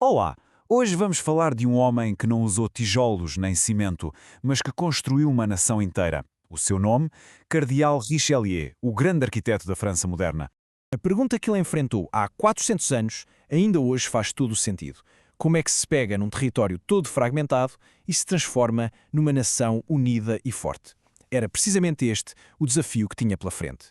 Olá! Hoje vamos falar de um homem que não usou tijolos nem cimento, mas que construiu uma nação inteira. O seu nome? Cardeal Richelieu, o grande arquiteto da França moderna. A pergunta que ele enfrentou há 400 anos ainda hoje faz todo o sentido. Como é que se pega num território todo fragmentado e se transforma numa nação unida e forte? Era precisamente este o desafio que tinha pela frente.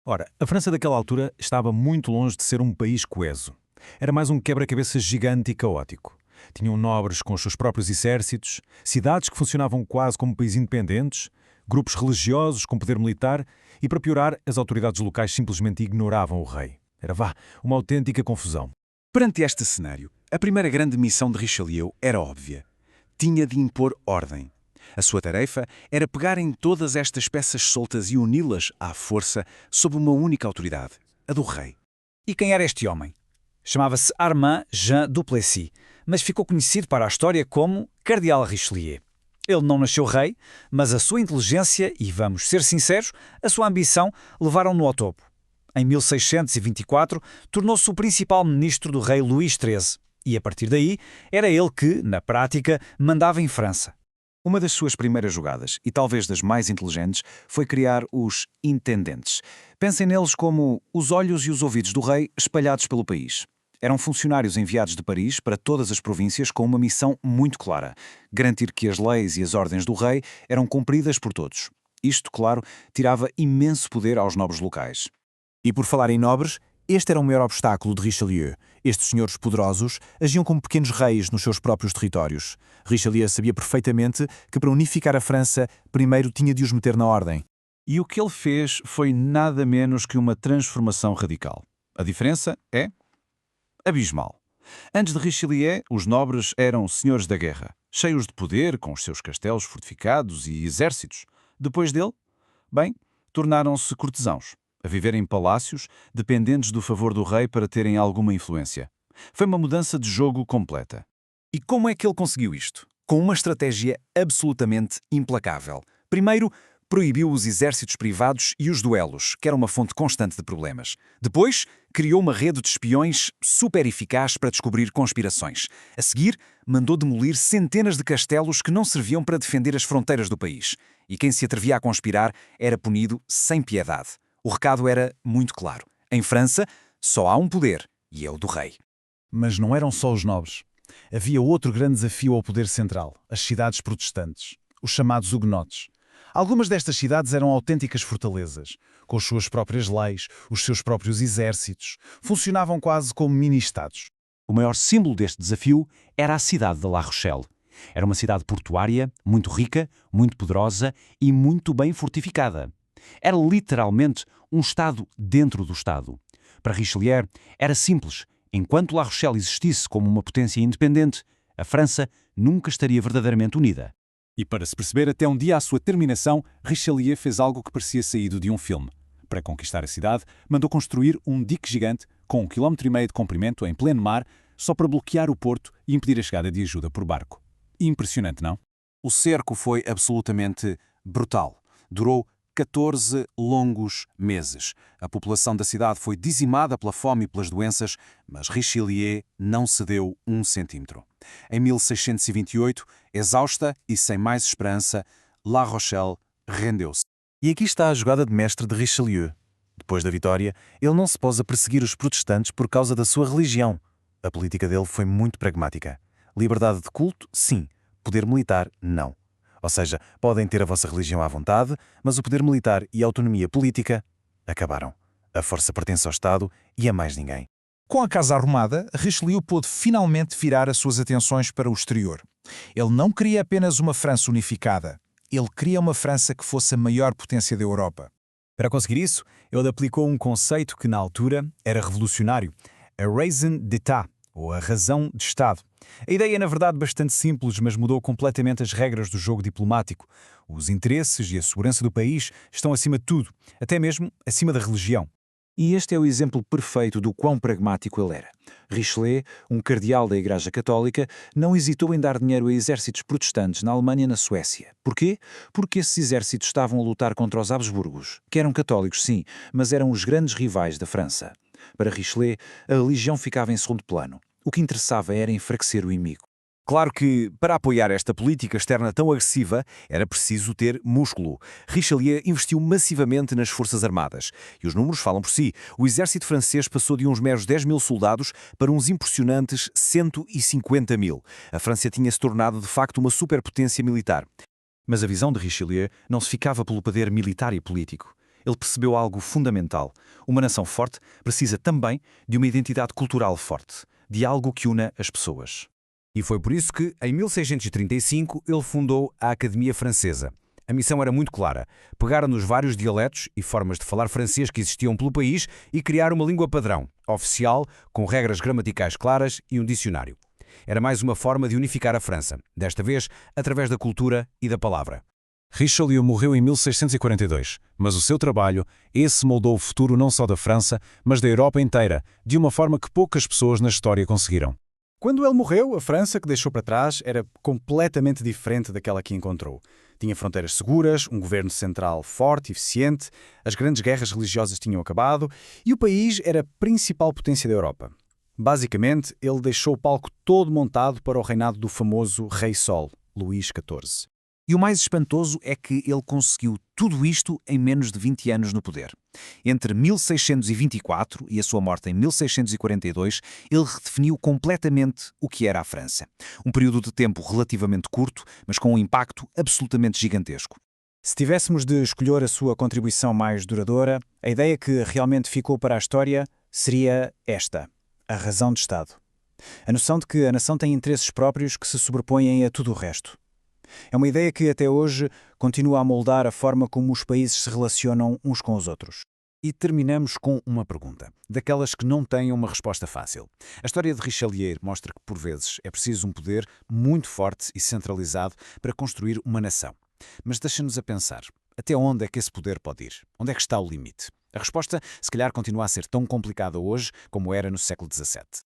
Ora, a França daquela altura estava muito longe de ser um país coeso. Era mais um quebra-cabeças gigante e caótico. Tinham nobres com os seus próprios exércitos, cidades que funcionavam quase como países independentes, grupos religiosos com poder militar e, para piorar, as autoridades locais simplesmente ignoravam o rei. Era, uma autêntica confusão. Perante este cenário, a primeira grande missão de Richelieu era óbvia. Tinha de impor ordem. A sua tarefa era pegar em todas estas peças soltas e uni-las à força sob uma única autoridade, a do rei. E quem era este homem? Chamava-se Armand Jean Duplessis, mas ficou conhecido para a história como Cardeal Richelieu. Ele não nasceu rei, mas a sua inteligência e, vamos ser sinceros, a sua ambição levaram-no ao topo. Em 1624, tornou-se o principal ministro do rei Luís XIII e, a partir daí, era ele que, na prática, mandava em França. Uma das suas primeiras jogadas, e talvez das mais inteligentes, foi criar os intendentes. Pensem neles como os olhos e os ouvidos do rei espalhados pelo país. Eram funcionários enviados de Paris para todas as províncias com uma missão muito clara: garantir que as leis e as ordens do rei eram cumpridas por todos. Isto, claro, tirava imenso poder aos nobres locais. E por falar em nobres, este era o maior obstáculo de Richelieu. Estes senhores poderosos agiam como pequenos reis nos seus próprios territórios. Richelieu sabia perfeitamente que para unificar a França, primeiro tinha de os meter na ordem. E o que ele fez foi nada menos que uma transformação radical. A diferença é abismal. Antes de Richelieu, os nobres eram senhores da guerra, cheios de poder, com os seus castelos fortificados e exércitos. Depois dele, tornaram-se cortesãos, a viver em palácios, dependentes do favor do rei para terem alguma influência. Foi uma mudança de jogo completa. E como é que ele conseguiu isto? Com uma estratégia absolutamente implacável. Primeiro, proibiu os exércitos privados e os duelos, que era uma fonte constante de problemas. Depois, criou uma rede de espiões super eficaz para descobrir conspirações. A seguir, mandou demolir centenas de castelos que não serviam para defender as fronteiras do país. E quem se atrevia a conspirar era punido sem piedade. O recado era muito claro. Em França, só há um poder, e é o do rei. Mas não eram só os nobres. Havia outro grande desafio ao poder central: as cidades protestantes, os chamados huguenotes. Algumas destas cidades eram autênticas fortalezas, com as suas próprias leis, os seus próprios exércitos. Funcionavam quase como mini-estados. O maior símbolo deste desafio era a cidade de La Rochelle. Era uma cidade portuária, muito rica, muito poderosa e muito bem fortificada. Era literalmente um Estado dentro do Estado. Para Richelieu, era simples. Enquanto La Rochelle existisse como uma potência independente, a França nunca estaria verdadeiramente unida. E para se perceber até um dia a sua terminação, Richelieu fez algo que parecia saído de um filme. Para conquistar a cidade, mandou construir um dique gigante com 1,5 km de comprimento em pleno mar, só para bloquear o porto e impedir a chegada de ajuda por barco. Impressionante, não? O cerco foi absolutamente brutal. Durou 14 longos meses. A população da cidade foi dizimada pela fome e pelas doenças, mas Richelieu não cedeu um centímetro. Em 1628, exausta e sem mais esperança, La Rochelle rendeu-se. E aqui está a jogada de mestre de Richelieu. Depois da vitória, ele não se pôs a perseguir os protestantes por causa da sua religião. A política dele foi muito pragmática. Liberdade de culto, sim. Poder militar, não. Ou seja, podem ter a vossa religião à vontade, mas o poder militar e a autonomia política acabaram. A força pertence ao Estado e a mais ninguém. Com a Casa Arrumada, Richelieu pôde finalmente virar as suas atenções para o exterior. Ele não queria apenas uma França unificada. Ele queria uma França que fosse a maior potência da Europa. Para conseguir isso, ele aplicou um conceito que, na altura, era revolucionário: a raison d'État, ou a razão de Estado. A ideia é, na verdade, bastante simples, mas mudou completamente as regras do jogo diplomático. Os interesses e a segurança do país estão acima de tudo, até mesmo acima da religião. E este é o exemplo perfeito do quão pragmático ele era. Richelieu, um cardeal da Igreja Católica, não hesitou em dar dinheiro a exércitos protestantes na Alemanha e na Suécia. Porquê? Porque esses exércitos estavam a lutar contra os Habsburgos, que eram católicos, sim, mas eram os grandes rivais da França. Para Richelieu, a religião ficava em segundo plano. O que interessava era enfraquecer o inimigo. Claro que, para apoiar esta política externa tão agressiva, era preciso ter músculo. Richelieu investiu massivamente nas forças armadas. E os números falam por si. O exército francês passou de uns meros 10 mil soldados para uns impressionantes 150 mil. A França tinha-se tornado, de facto, uma superpotência militar. Mas a visão de Richelieu não se ficava pelo poder militar e político. Ele percebeu algo fundamental. Uma nação forte precisa também de uma identidade cultural forte, de algo que una as pessoas. E foi por isso que, em 1635, ele fundou a Academia Francesa. A missão era muito clara: pegar nos vários dialetos e formas de falar francês que existiam pelo país e criar uma língua padrão, oficial, com regras gramaticais claras e um dicionário. Era mais uma forma de unificar a França, desta vez através da cultura e da palavra. Richelieu morreu em 1642, mas o seu trabalho, esse moldou o futuro não só da França, mas da Europa inteira, de uma forma que poucas pessoas na história conseguiram. Quando ele morreu, a França que deixou para trás era completamente diferente daquela que encontrou. Tinha fronteiras seguras, um governo central forte e eficiente, as grandes guerras religiosas tinham acabado e o país era a principal potência da Europa. Basicamente, ele deixou o palco todo montado para o reinado do famoso Rei Sol, Luís XIV. E o mais espantoso é que ele conseguiu tudo isto em menos de 20 anos no poder. Entre 1624 e a sua morte em 1642, ele redefiniu completamente o que era a França. Um período de tempo relativamente curto, mas com um impacto absolutamente gigantesco. Se tivéssemos de escolher a sua contribuição mais duradoura, a ideia que realmente ficou para a história seria esta: a razão de Estado. A noção de que a nação tem interesses próprios que se sobrepõem a tudo o resto. É uma ideia que até hoje continua a moldar a forma como os países se relacionam uns com os outros. E terminamos com uma pergunta, daquelas que não têm uma resposta fácil. A história de Richelieu mostra que, por vezes, é preciso um poder muito forte e centralizado para construir uma nação. Mas deixa-nos a pensar, até onde é que esse poder pode ir? Onde é que está o limite? A resposta, se calhar, continua a ser tão complicada hoje como era no século XVII.